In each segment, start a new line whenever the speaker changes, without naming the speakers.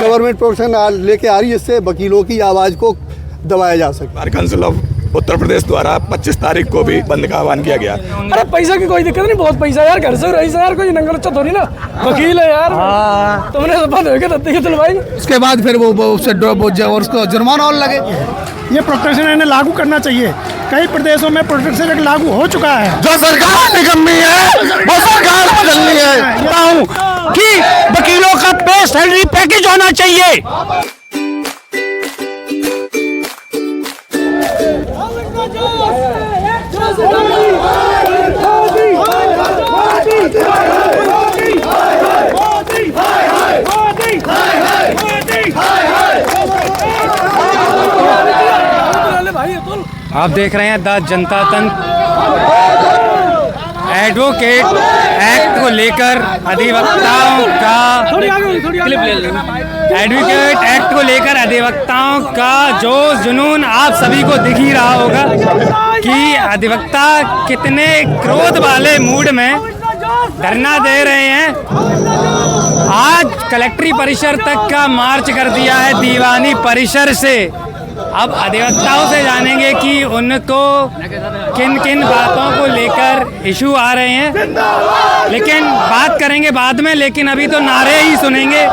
Government protection लेके आ रही है, इससे वकीलों की आवाज को दबाया जा सकता है।
Bar council of Uttar Pradesh द्वारा 25 तारीख को भी बंद का आह्वान किया गया।
अरे पैसा की कोई दिक्कत नहीं, बहुत पैसा यार, घर से रईस यार, कोई नंगल अच्छा थोड़ी ना, वकील है यार। तुमने तो बंद हो गया तब तक भाई, उसके बाद फिर वो उससे और उसको जुर्माना और लगे।
ये प्रोटेक्शन इन्हें लागू करना चाहिए। कई प्रदेशों में प्रोटेक्शन एक्ट लागू हो चुका है।
जो सरकार निकम्मी है वो सरकार बदलनी है।
बताऊं कि वकीलों का पे सैलरी पैकेज होना चाहिए।
आप देख रहे हैं द जनता तंत्र एडवोकेट एक्ट को लेकर अधिवक्ताओं का जो जुनून आप सभी को दिख ही रहा होगा कि अधिवक्ता कितने क्रोध वाले मूड में धरना दे रहे हैं। आज कलेक्ट्री परिसर तक का मार्च कर दिया है दीवानी परिसर से। अब अधिवक्ताओं से जानेंगे कि उनको किन किन बातों को लेकर इशू आ रहे हैं, लेकिन बात करेंगे बाद में। लेकिन अभी तो नारे ही सुनेंगे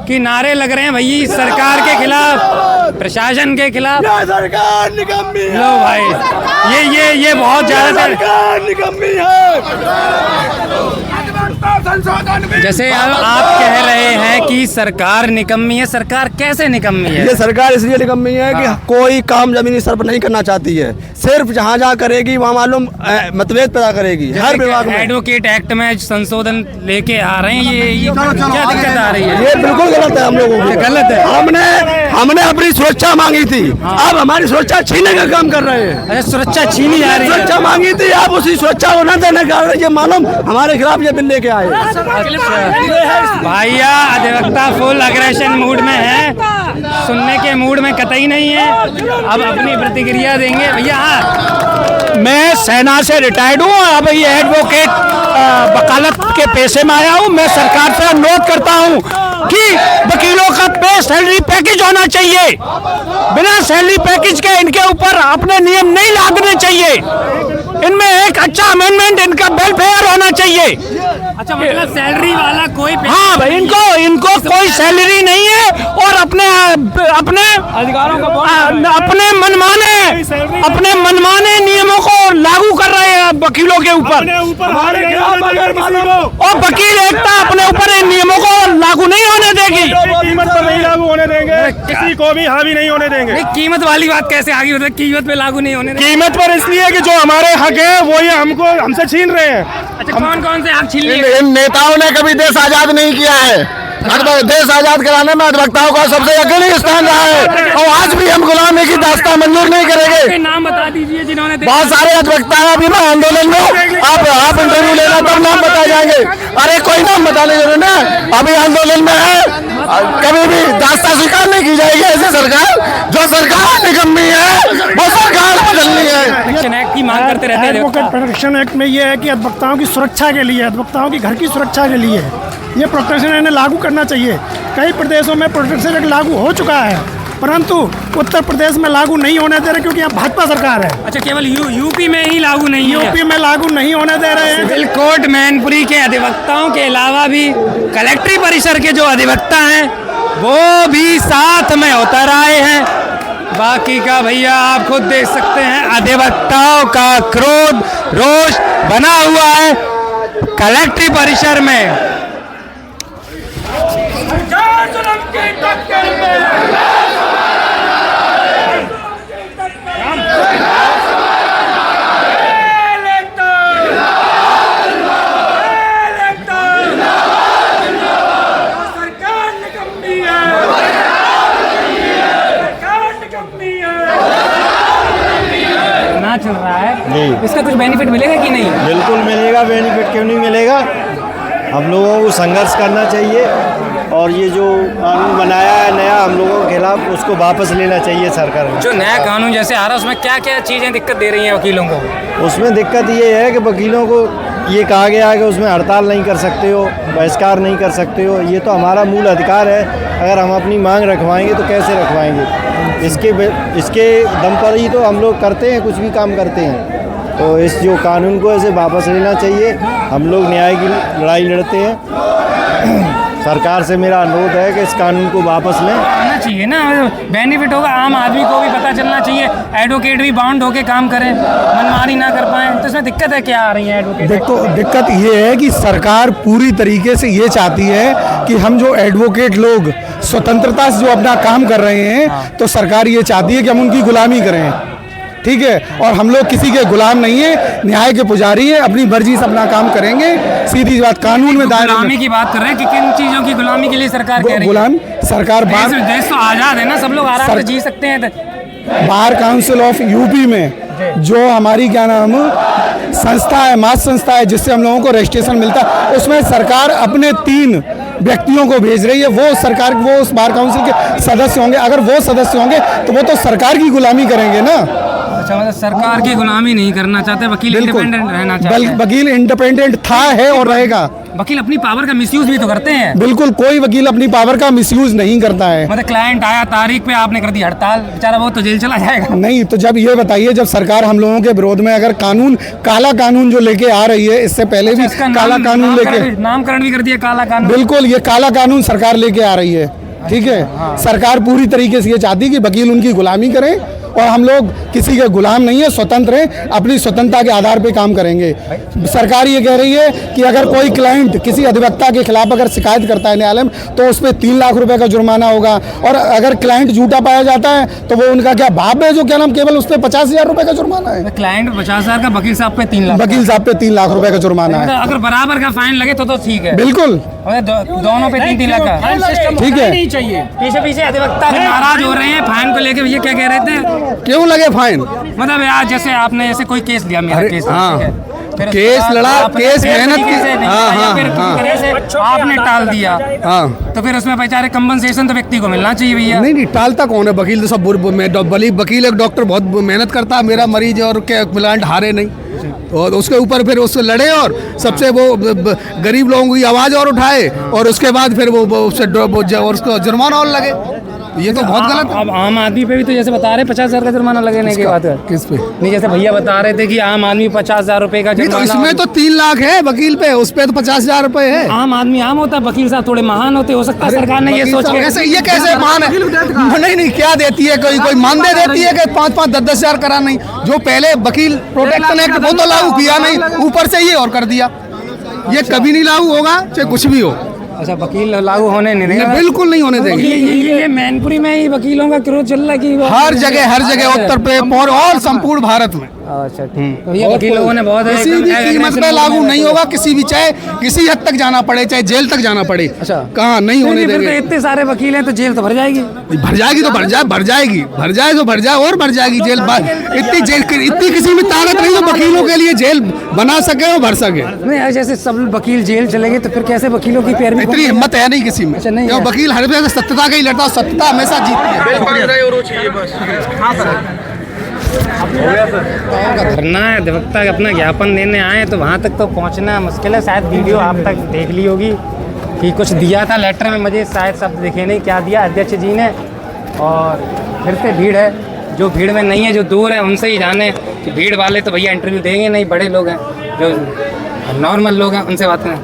कि नारे लग रहे हैं भई सरकार के खिलाफ, प्रशासन के खिलाफ।
सरकार निकम्मी है।
लो भाई, ये बहुत ज्यादा
सरकार निकम्मी है।
जैसे आप कह रहे हैं कि सरकार निकम्मी है, सरकार कैसे निकम्मी है?
ये सरकार इसलिए निकम्मी है कि कोई काम जमीनी स्तर पर नहीं करना चाहती है, सिर्फ जहाँ जहाँ करेगी वहाँ मालूम मतभेद पैदा करेगी। हर विभाग में
एडवोकेट एक्ट में संशोधन लेके आ रहे हैं, ये क्या दिक्कत आ रही है?
ये बिल्कुल गलत है। हम लोगों को
गलत है।
हमने अपनी सुरक्षा मांगी थी, अब हमारी सुरक्षा छीनने का काम कर रहे हैं।
अच्छा, सुरक्षा छीनी जा रही है।
सुरक्षा मांगी थी, आप उसी सुरक्षा को न देने का ये मालूम हमारे खिलाफ ये बिल लेके आए।
भैया अधिवक्ता फुल अग्रेशन मूड में है, सुनने के मूड में कतई नहीं है। अब अपनी प्रतिक्रिया देंगे भैया।
मैं सेना से रिटायर्ड हूँ, अब ये एडवोकेट वकालत के पेशे में आया हूँ। मैं सरकार से अनुरोध करता हूँ कि वकीलों का पे सैलरी पैकेज होना चाहिए। बिना सैलरी पैकेज के इनके ऊपर अपने नियम नहीं लादने चाहिए। इनमें एक अच्छा अमेंडमेंट, इनका वेलफेयर होना चाहिए।
अच्छा, मतलब सैलरी वाला कोई?
हाँ भाई, इनको कोई सैलरी नहीं है और अपने
अधिकारों का
अपने मनमाने नियमों को लागू कर रहे हैं वकीलों के ऊपर। और वकील एकता अपने ऊपर इन नियमों को लागू नहीं होने देगी।
कीमत पर नहीं लागू होने देंगे, किसी को भी हावी नहीं होने देंगे।
कीमत वाली बात कैसे आगे, मतलब कीमत पे लागू नहीं होने देंगे?
कीमत पर इसलिए कि जो हमारे हक है वो ये हमसे छीन रहे हैं।
अच्छा, कौन से हक छीन लिए?
इन नेताओं ने कभी देश आजाद नहीं किया है। देश आजाद कराने में अधिवक्ताओं का सबसे अग्रणी स्थान रहा है, और आज भी हम गुलामी की दास्तां मंजूर नहीं करेंगे।
नाम बता दीजिए जिन्होंने।
बहुत सारे अधिवक्ता हैं अभी आंदोलन में, आप इंटरव्यू लेना तब नाम बताए जाएंगे। अरे कोई नाम बताने जरूर ना, अभी आंदोलन में है, कभी भी दास्तां स्वीकार नहीं की जाएगी। ऐसे सरकार, जो सरकार निकम्मी है वो सरकार बदलनी है।
प्रोटेक्शन एक्ट की मांग करते रहते हैं।
एडवोकेट प्रोटेक्शन एक्ट में ये है कि अधिवक्ताओं की सुरक्षा के लिए, अधिवक्ताओं की घर की सुरक्षा के लिए ये प्रोटेक्शन इन्हें लागू करना चाहिए। कई प्रदेशों में प्रोटेक्शन एक्ट लागू हो चुका है, परंतु उत्तर प्रदेश में लागू नहीं होने दे रहे क्योंकि यहाँ भाजपा सरकार है।
अच्छा, केवल यूपी में ही लागू नहीं है?
यूपी में लागू नहीं होने दे रहे हैं।
सिविल कोर्ट मैनपुरी के अधिवक्ताओं के अलावा भी कलेक्ट्री परिसर के जो अधिवक्ता हैं वो भी साथ में उतर आए हैं। बाकी का भैया आप खुद देख सकते हैं, अधिवक्ताओं का क्रोध रोष बना हुआ है कलेक्ट्री परिसर में। चल रहा है, इसका कुछ बेनिफिट मिलेगा कि नहीं?
बिल्कुल मिलेगा बेनिफिट, क्यों नहीं मिलेगा। हम लोगों को संघर्ष करना चाहिए। और ये जो कानून बनाया है नया हम लोगों के खिलाफ, उसको वापस लेना चाहिए सरकार को।
जो नया कानून जैसे आ रहा है उसमें क्या क्या चीज़ें दिक्कत दे रही हैं वकीलों को?
उसमें दिक्कत ये है कि वकीलों को ये कहा गया है कि उसमें हड़ताल नहीं कर सकते हो, बहिष्कार नहीं कर सकते हो। ये तो हमारा मूल अधिकार है, अगर हम अपनी मांग रखवाएंगे तो कैसे रखवाएंगे? इसके दम पर ही तो हम लोग करते हैं, कुछ भी काम करते हैं। तो इस जो कानून को ऐसे वापस लेना चाहिए। हम लोग न्याय की लड़ाई लड़ते हैं। सरकार से मेरा अनुरोध है कि इस कानून को वापस लें।
आना चाहिए ना, बेनिफिट होगा, आम आदमी को भी पता चलना चाहिए, एडवोकेट भी बाउंड होके काम करें, मनमानी ना कर पाएँ। तो इसमें दिक्कत है क्या आ रही है एडवोकेट?
देखो दिक्कत ये है कि सरकार पूरी तरीके से ये चाहती है कि हम जो एडवोकेट लोग स्वतंत्रता से जो अपना काम कर रहे हैं, तो सरकार ये चाहती है कि हम उनकी गुलामी करें, ठीक है। और हम लोग किसी के गुलाम नहीं है, न्याय के पुजारी है, अपनी मर्जी से अपना काम करेंगे। सीधी बात, कानून में दायरे
गुलामी की बात कर रहे हैं कि किन चीज़ों की गुलामी के लिए सरकार कह रही है?
गुलाम सरकार
देश तो आज़ाद है ना, सब लोग आराम से जी सकते हैं।
बार काउंसिल ऑफ यूपी में जो हमारी क्या नाम संस्था है, मास संस्था है, जिससे हम लोगों को रजिस्ट्रेशन मिलता है, उसमें सरकार अपने 3 व्यक्तियों को भेज रही है। वो सरकार, वो उस बार काउंसिल के सदस्य होंगे। अगर वो सदस्य होंगे तो वो तो सरकार की गुलामी करेंगे ना।
अच्छा, मतलब सरकार की गुलामी नहीं करना चाहते, वकील इंडिपेंडेंट रहना चाहते हैं।
वकील इंडिपेंडेंट था, है और रहेगा।
वकील अपनी पावर का मिसयूज भी तो करते हैं।
बिल्कुल, कोई वकील अपनी पावर का मिसयूज नहीं करता है।
मतलब क्लाइंट आया, तारीख पे आपने कर दी हड़ताल, बेचारा वो तो जेल चला जाएगा।
नहीं तो जब ये बताइए, जब सरकार हम लोगों के विरोध में अगर कानून, काला कानून जो लेके आ रही है, इससे पहले भी काला कानून लेके
नामकरण भी कर दिया काला कानून।
बिल्कुल, ये काला कानून सरकार लेके आ रही है, ठीक है। सरकार पूरी तरीके से ये चाहती है कि वकील उनकी गुलामी करें, और हम लोग किसी के गुलाम नहीं है, स्वतंत्र हैं, अपनी स्वतंत्रता के आधार पे काम करेंगे। सरकार ये कह रही है कि अगर कोई क्लाइंट किसी अधिवक्ता के खिलाफ अगर शिकायत करता है न्यायालय में, तो उस पर 3 लाख रुपए का जुर्माना होगा। और अगर क्लाइंट झूठा पाया जाता है तो वो उनका क्या बाप है जो क्या नाम, केवल उस पर 50,000 रुपए का जुर्माना है।
क्लाइंट 50,000 का, वकील साहब पे 3 लाख,
वकील साहब पे 3 लाख रुपए का जुर्माना है।
अगर बराबर का फाइन लगे तो ठीक है।
बिल्कुल,
दोनों पे 3-3 लाख का,
ठीक है।
पीछे अधिवक्ता नाराज हो रहे हैं फाइन को लेकर। ये क्या कह रहे थे,
क्यों लगे फाइन?
मतलब यार जैसे आपने ऐसे कोई केस लिया, मेरा केस,
केस लड़ा, केस मेहनत की,
आपने टाल दिया, तो फिर उसमें बेचारे कंपनसेशन तो व्यक्ति को मिलना चाहिए भैया।
नहीं, टालता कौन है? वकील तो सब वकील, एक डॉक्टर बहुत मेहनत करता है, मेरा मरीज और क्लाइंट हारे नहीं, और उसके ऊपर फिर उससे लड़े और सबसे वो गरीब लोगों की आवाज़ और उठाए, और उसके बाद फिर वो उससे और उसको जुर्माना और लगे। ये तो बहुत गलत है।
अब आम आदमी पे भी तो जैसे बता रहे 50,000 का जुर्माना लगने की बात है।
किस पे?
नहीं, जैसे भैया बता रहे थे कि आम आदमी 50,000 रुपए का
नहीं, तो इसमें तो 3 लाख है वकील पे, उस पे तो 50,000 रुपए है।
आम आदमी आम होता है, वकील साहब थोड़े महान होते, हो सकता है सरकार ने ये सोच के।
ये कैसे महान है? नहीं, क्या देती है? कोई मानदेय देती है कि 5-5, 10-10 हजार करा? नहीं, जो पहले वकील प्रोटेक्शन एक्ट वो तो लागू किया नहीं, ऊपर से ये और कर दिया। ये कभी नहीं लागू होगा, चाहे कुछ भी हो।
अच्छा, वकील लागू होने नहीं देंगे?
बिल्कुल नहीं होने देंगे।
ये मैनपुरी में ही वकीलों का क्रोध चल रहा है कि
हर जगह उत्तर प्रदेश और संपूर्ण भारत में।
अच्छा, ठीक। ये वकील लोगों ने बहुत
किसी भी कीमत पे लागू नहीं होगा, किसी भी, चाहे किसी हद तक जाना पड़े, चाहे जेल तक जाना पड़े।
अच्छा,
कहाँ नहीं होने देंगे।
इतने सारे वकील हैं तो जेल तो भर जाएगी।
भर जाएगी तो भर जाए और भर जाएगी जेल। इतनी किसी में ताकत नहीं तो वकीलों के लिए जेल बना सके और भर सके।
नहीं, जैसे सब वकील जेल चले गए तो फिर कैसे वकीलों की पैरवी?
इतनी हिम्मत है नहीं किसी में। नहीं, वकील हर वजह से सत्यता का ही लड़ता, सत्यता हमेशा जीतती है।
धरना है, अधिवक्ता अपना ज्ञापन देने आए तो वहाँ तक तो पहुँचना मुश्किल है। शायद वीडियो आप तक देख ली होगी कि कुछ दिया था लेटर में, मुझे शायद शब्द दिखे नहीं क्या दिया अध्यक्ष जी ने। और फिर से भीड़ है, जो भीड़ में नहीं है, जो दूर है उनसे ही जाने कि भीड़ वाले तो भैया इंटरव्यू देंगे नहीं, बड़े लोग हैं, जो नॉर्मल लोग हैं उनसे बात करें।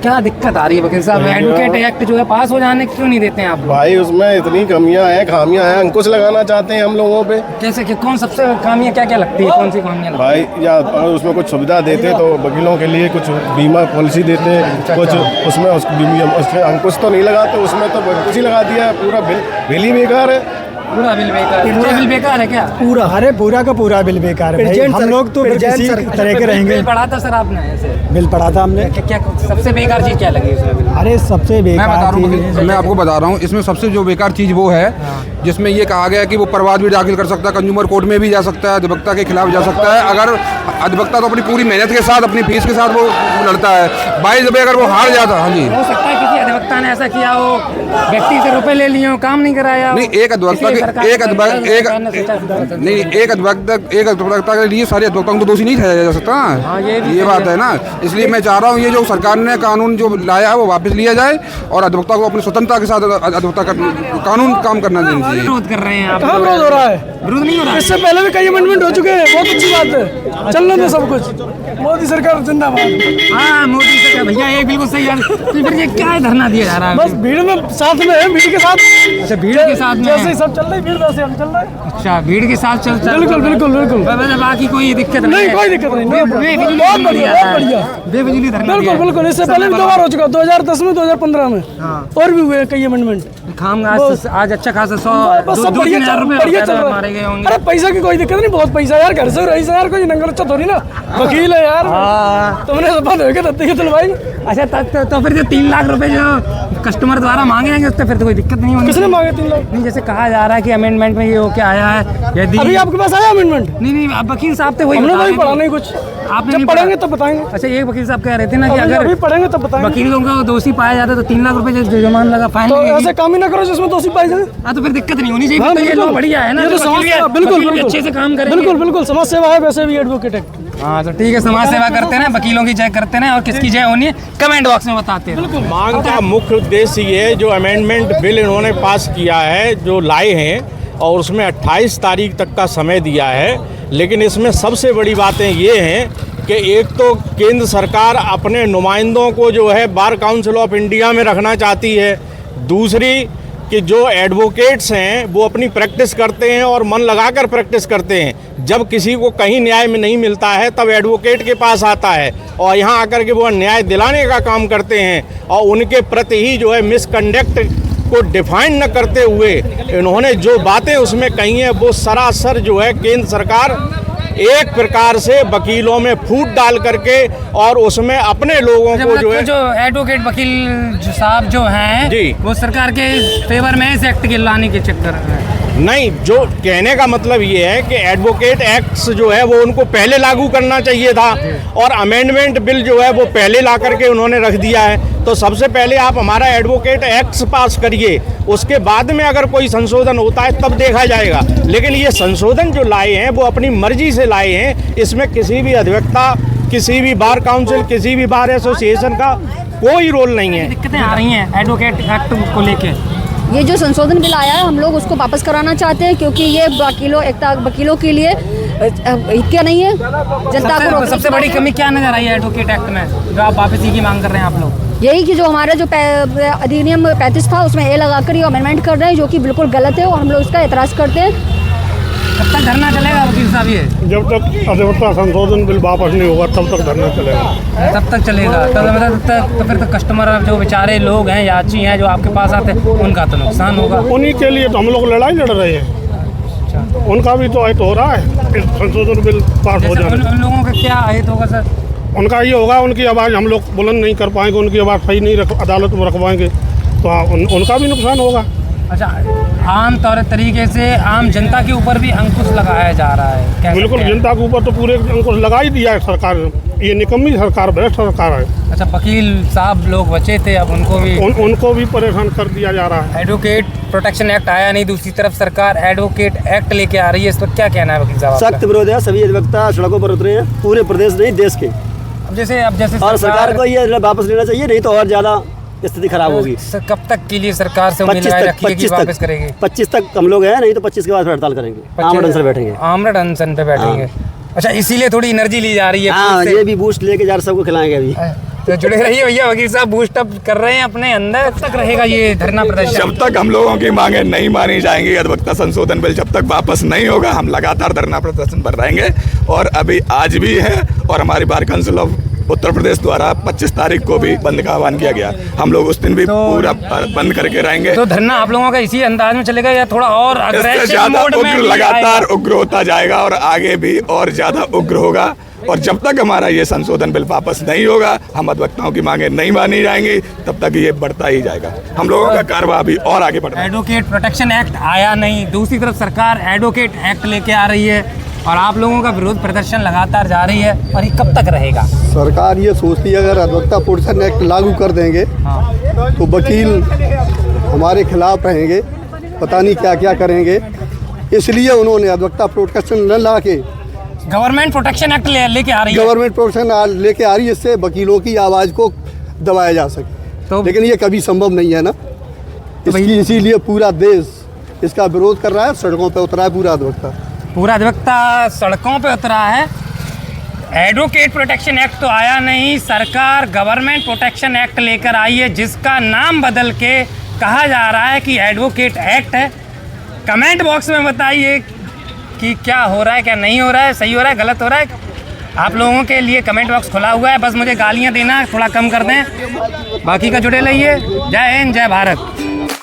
क्या दिक्कत आ रही है वकील साहब? एडवोकेट एक्ट जो है पास हो जाने क्यों नहीं देते हैं आप?
भाई उसमें इतनी कमियां हैं, खामियां हैं, अंकुश लगाना चाहते हैं हम लोगों पे।
कैसे कि कौन सबसे खामियां क्या क्या लगती है? कौन सी खामियां?
भाई या अगर उसमें कुछ सुविधा देते तो वकीलों के लिए कुछ बीमा पॉलिसी देते, कुछ उसमें उसमें अंकुश तो नहीं लगाते, उसमें तो कुछ ही लगा दिया, पूरा बिल ही बेकार है।
पूरा बिल बेकार है क्या?
पूरा, अरे पूरा का पूरा बिल बेकार है भाई। हम लोग तो किसी तरह के रहेंगे।
बिल पढ़ा था सर आपने? ऐसे
बिल पढ़ा था हमने।
क्या सबसे बेकार चीज़ क्या लगी उसमें?
अरे सबसे बेकार चीज
मैं आपको बता रहा हूँ, इसमें सबसे जो बेकार चीज़ वो है जिसमें ये कहा गया कि वो प्रवाद भी दाखिल कर सकता है, कंज्यूमर कोर्ट में भी जा सकता है, अधिवक्ता के खिलाफ जा सकता है। अगर अधिवक्ता तो अपनी पूरी मेहनत के साथ, अपनी फीस के साथ वो लड़ता है, 22 रुपये अगर वो हार जाता। हाँ जी,
हो सकता है किसी अधिवक्ता ने ऐसा किया हो, व्यक्ति से रुपए ले लिए हो, काम नहीं कराया हो।
नहीं, एक अधिवक्ता के लिए सारे अधिवक्ताओं को दोषी नहीं ठहराया जा सकता। ये बात है ना, इसलिए मैं चाह रहा हूँ ये जो सरकार ने कानून जो लाया है वो वापस लिया जाए और अधिवक्ता को अपनी स्वतंत्रता के साथ अधिवक्ता कानून काम करना देना चाहिए।
विरोध कर रहे हैं आप?
कहाँ विरोध हो रहा है?
विरोध नहीं हो रहा है।
इससे पहले भी कई अमेंडमेंट हो चुके हैं, बहुत अच्छी बात है, चलने दो सब कुछ। मोदी सरकार जिंदाबाद।
हाँ, मोदी सरकार भैया ये बिल्कुल सही है। तो फिर ये क्या है धरना दिया जा रहा है?
बस भीड़ में साथ में है, भीड़ के साथ।
अच्छा, भीड़ के साथ में
जैसे ही सब चल रही भीड़ वैसे हम चल रहे हैं।
अच्छा, भीड़ के साथ चल
बिल्कुल बिल्कुल बिल्कुल।
बाकी कोई दिक्कत नहीं,
कोई दिक्कत नहीं।
बहुत बढ़िया, बहुत बढ़िया, बेफिजूली धरना
बिल्कुल बिल्कुल। इससे पहले भी 2 बार हो चुका, 2010 में, 2015 में, और भी हुए कई अमेंडमेंट।
खाम आज अच्छा खासा 100-2-3 रुपए मारे गए होंगे।
अरे पैसा की कोई दिक्कत नहीं, बहुत पैसा यार, घर से रही यार, कोई नंगर अच्छा थोड़ी ना, वकील है यार, तुमने बंद हो गया तब भाई।
अच्छा, तो फिर जो 3 लाख रुपए जो कस्टमर द्वारा मांगे जाएंगे उससे फिर तो कोई दिक्कत नहीं होगी।
किसने मांगे 3 लाख?
नहीं, जैसे कहा जा रहा है कि अमेंडमेंट में ये हो क्या आया है, यदि
अभी आपके पास आया अमेंडमेंट?
नहीं, अब वकील साहब थे, वही
हमने वही पढ़ा नहीं कुछ,
आपने
जब पढ़ेंगे तब बताएंगे।
अच्छा, एक वकील साहब कह रहे थे ना कि अगर
अभी पढ़ेंगे तब बताएंगे।
वकीलों को दोषी पाया जाता तो 3 लाख रुपए जुर्माना लगा, फाइन
तो ऐसे काम ही ना करो जिसमें दोषी पाए जाए।
हाँ, तो फिर दिक्कत नहीं होनी चाहिए। तो ये लोग बढ़िया है ना, बिल्कुल अच्छे से काम करेंगे।
बिल्कुल बिल्कुल, समाज सेवा है वैसे भी एडवोकेट एक्ट।
हाँ, तो ठीक है, समाज सेवा करते हैं, वकीलों की जय करते हैं, और किसकी जय होनी है कमेंट बॉक्स में बताते हैं।
मांग का मुख्य उद्देश्य ये जो अमेंडमेंट बिल इन्होंने पास किया है, जो लाए हैं, और उसमें 28 तारीख तक का समय दिया है, लेकिन इसमें सबसे बड़ी बातें ये हैं कि एक तो केंद्र सरकार अपने नुमाइंदों को जो है बार काउंसिल ऑफ इंडिया में रखना चाहती है, दूसरी कि जो एडवोकेट्स हैं वो अपनी प्रैक्टिस करते हैं और मन लगाकर प्रैक्टिस करते हैं। जब किसी को कहीं न्याय में नहीं मिलता है तब एडवोकेट के पास आता है और यहाँ आकर के वो न्याय दिलाने का काम करते हैं, और उनके प्रति ही जो है मिसकंडक्ट को डिफाइन न करते हुए इन्होंने जो बातें उसमें कही हैं वो सरासर जो है केंद्र सरकार एक प्रकार से वकीलों में फूट डाल करके और उसमें अपने लोगों को जो है,
जो एडवोकेट वकील साहब जो हैं
जी,
वो सरकार के फेवर में इस एक्ट के लाने के चक्कर में
नहीं, जो कहने का मतलब ये है कि एडवोकेट एक्ट्स जो है वो उनको पहले लागू करना चाहिए था और अमेंडमेंट बिल जो है वो पहले ला करके उन्होंने रख दिया है। तो सबसे पहले आप हमारा एडवोकेट एक्ट्स पास करिए, उसके बाद में अगर कोई संशोधन होता है तब देखा जाएगा। लेकिन ये संशोधन जो लाए हैं वो अपनी मर्जी से लाए हैं, इसमें किसी भी अधिवक्ता, किसी भी बार काउंसिल, किसी भी बार एसोसिएशन का कोई रोल नहीं है।
दिक्कतें आ रही हैं एडवोकेट एक्ट को लेके।
ये जो संशोधन बिल आया है हम लोग उसको वापस कराना चाहते हैं, क्योंकि ये वकीलों के लिए क्या नहीं है, जनता को।
सबसे बड़ी कमी क्या नजर आई है एडवोकेट एक्ट में जो आप वापसी की मांग कर रहे हैं आप लोग?
यही कि जो हमारा जो अधिनियम 35 था उसमें ए लगाकर ये अमेंडमेंट कर रहे हैं, जो कि बिल्कुल गलत है और हम लोग इसका एतराज़ करते हैं।
कब तक धरना चलेगा वकील साहब? ये
जब तक अधिवक्ता संशोधन बिल वापस नहीं होगा तब तक धरना चलेगा।
तब तक चलेगा? तो फिर तो कस्टमर जो बेचारे लोग हैं, याची हैं जो आपके पास आते हैं, उनका तो नुकसान होगा।
उन्हीं के लिए तो हम लोग लड़ाई लड़ रहे हैं। उनका भी तो अहित हो रहा है संशोधन बिल पास हो जाए।
उन लोगों का क्या अहित होगा सर?
उनका ये होगा, उनकी आवाज़ हम लोग बुलंद नहीं कर पाएंगे, उनकी आवाज़ सही नहीं अदालत में रखवाएंगे तो उनका भी नुकसान होगा।
अच्छा, आम तरीके से आम जनता के ऊपर भी अंकुश लगाया जा रहा है?
बिल्कुल, जनता के ऊपर तो पूरे अंकुश लगा ही दिया है सरकार ने। ये निकम्मी सरकार, भ्रष्ट सरकार है।
अच्छा, वकील साहब लोग बचे थे, अब उनको भी
परेशान कर दिया जा रहा है।
एडवोकेट प्रोटेक्शन एक्ट आया नहीं, दूसरी तरफ सरकार एडवोकेट एक्ट लेके आ रही है, इस पर क्या कहना है वकील साहब?
सख्त विरोध है, सभी अधिवक्ता सड़कों पर उतरे हैं, पूरे प्रदेश नहीं देश के।
अब जैसे
और सरकार को ये वापस लेना चाहिए, नहीं तो और ज्यादा स्थिति खराब होगी।
कब तक के लिए सरकार से उम्मीद लगाए रखी है कि वापस करेगी?
25 तक हम लोग हैं, नहीं तो 25 के बाद हड़ताल करेंगे, आमरण अनशन बैठेंगे।
आमरण अनशन पे बैठेंगे। अच्छा, इसीलिए थोड़ी एनर्जी ली जा रही है।
हाँ, ये भी बूस्ट लेके जा रहे, सबको खिलाएंगे अभी।
तो जुड़े रहिए भैया, वकील साहब बूस्ट अप कर रहे हैं अपने अंदर। कब तक रहेगा ये धरना प्रदर्शन?
जब तक हम लोगों की मांगे नहीं मानी जाएंगी, अधिवक्ता संशोधन बिल जब तक वापस नहीं होगा, हम लगातार धरना प्रदर्शन पर रहेंगे। और अभी आज भी है, और हमारी bar council of Uttar Pradesh द्वारा 25 तारीख को भी बंद का आह्वान किया गया। हम लोग उस दिन भी पूरा बंद करके रहेंगे।
तो धरना आप लोगों का इसी अंदाज में चलेगा या थोड़ा और
ज्यादा उग्र, लगातार उग्र होता जाएगा और आगे भी और ज्यादा उग्र होगा। और जब तक हमारा ये संशोधन बिल वापस नहीं होगा, हम अधिवक्ताओं की मांगे नहीं मानी जाएंगी, तब तक ये बढ़ता ही जाएगा। हम लोगों का कार्रवाई अभी और आगे बढ़ रहा है।
एडवोकेट प्रोटेक्शन एक्ट आया नहीं, दूसरी तरफ सरकार एडवोकेट एक्ट लेके आ रही है और आप लोगों का विरोध प्रदर्शन लगातार जारी है, और ये कब तक रहेगा?
सरकार ये सोचती है अगर अधिवक्ता प्रोटेक्शन एक्ट लागू कर देंगे तो वकील हमारे खिलाफ रहेंगे, पता नहीं क्या क्या करेंगे, इसलिए उन्होंने अधिवक्ता प्रोटेक्शन न ला के
गवर्नमेंट प्रोटेक्शन एक्ट लेके आ रही है।
गवर्नमेंट प्रोटेक्शन लेके आ रही है, इससे वकीलों की आवाज़ को दबाया जा सके।
तो
लेकिन ये कभी संभव नहीं है ना, इसीलिए पूरा देश इसका विरोध कर रहा है, सड़कों पे उतरा है पूरा अधिवक्ता
सड़कों पे उतरा है। एडवोकेट प्रोटेक्शन एक्ट तो आया नहीं, सरकार गवर्नमेंट प्रोटेक्शन एक्ट लेकर आई है, जिसका नाम बदल के कहा जा रहा है कि एडवोकेट एक्ट है। कमेंट बॉक्स में बताइए कि क्या हो रहा है, क्या नहीं हो रहा है, सही हो रहा है, गलत हो रहा है। आप लोगों के लिए कमेंट बॉक्स खुला हुआ है, बस मुझे गालियां देना थोड़ा कम कर दें, बाकी का जुड़े रहिए। जय हिंद, जय भारत।